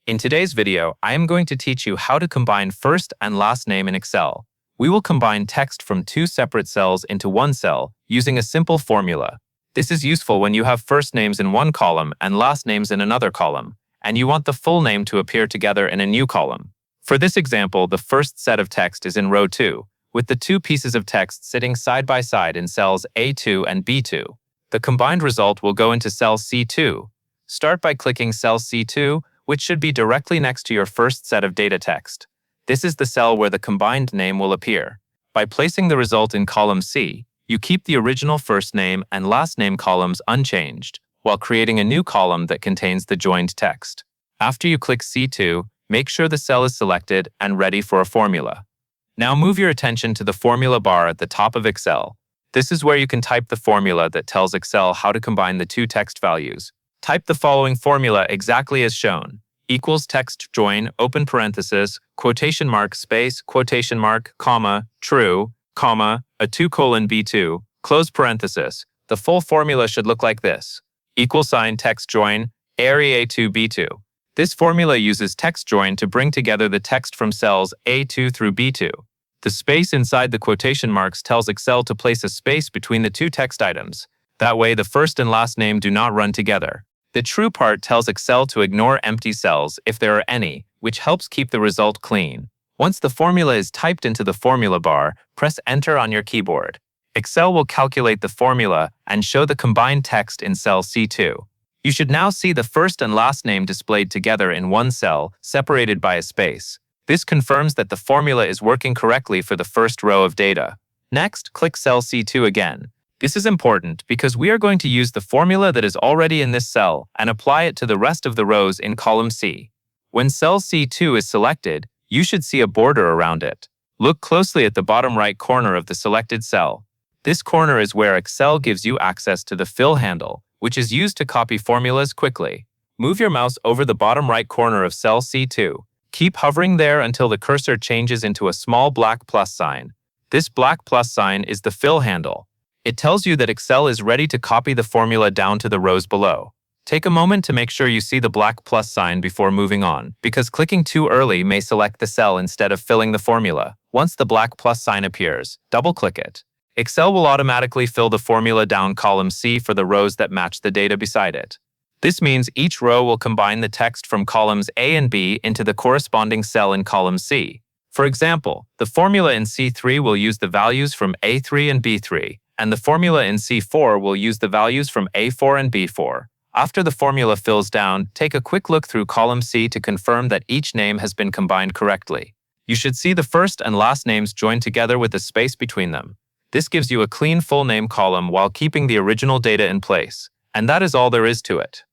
In today's video, I am going to teach you how to combine first and last name in Excel. We will combine text from two separate cells into one cell using a simple formula. This is useful when you have first names in one column and last names in another column, and you want the full name to appear together in a new column. For this example, the first set of text is in row 2, with the two pieces of text sitting side by side in cells A2 and B2. The combined result will go into cell C2. Start by clicking cell C2, which should be directly next to your first set of data text. This is the cell where the combined name will appear. By placing the result in column C, you keep the original first name and last name columns unchanged, while creating a new column that contains the joined text. After you click C2, make sure the cell is selected and ready for a formula. Now move your attention to the formula bar at the top of Excel. This is where you can type the formula that tells Excel how to combine the two text values. Type the following formula exactly as shown. Equals textjoin, open parenthesis, quotation mark, space, quotation mark, comma, true, comma, a 2:B2, close parenthesis. The full formula should look like this. Equal sign textjoin, area A2B2. This formula uses textjoin to bring together the text from cells A2 through B2. The space inside the quotation marks tells Excel to place a space between the two text items. That way the first and last name do not run together. The true part tells Excel to ignore empty cells if there are any, which helps keep the result clean. Once the formula is typed into the formula bar, press Enter on your keyboard. Excel will calculate the formula and show the combined text in cell C2. You should now see the first and last name displayed together in one cell, separated by a space. This confirms that the formula is working correctly for the first row of data. Next, click cell C2 again. This is important because we are going to use the formula that is already in this cell and apply it to the rest of the rows in column C. When cell C2 is selected, you should see a border around it. Look closely at the bottom right corner of the selected cell. This corner is where Excel gives you access to the fill handle, which is used to copy formulas quickly. Move your mouse over the bottom right corner of cell C2. Keep hovering there until the cursor changes into a small black plus sign. This black plus sign is the fill handle. It tells you that Excel is ready to copy the formula down to the rows below. Take a moment to make sure you see the black plus sign before moving on, because clicking too early may select the cell instead of filling the formula. Once the black plus sign appears, double-click it. Excel will automatically fill the formula down column C for the rows that match the data beside it. This means each row will combine the text from columns A and B into the corresponding cell in column C. For example, the formula in C3 will use the values from A3 and B3, and the formula in C4 will use the values from A4 and B4. After the formula fills down, take a quick look through column C to confirm that each name has been combined correctly. You should see the first and last names joined together with a space between them. This gives you a clean full name column while keeping the original data in place. And that is all there is to it.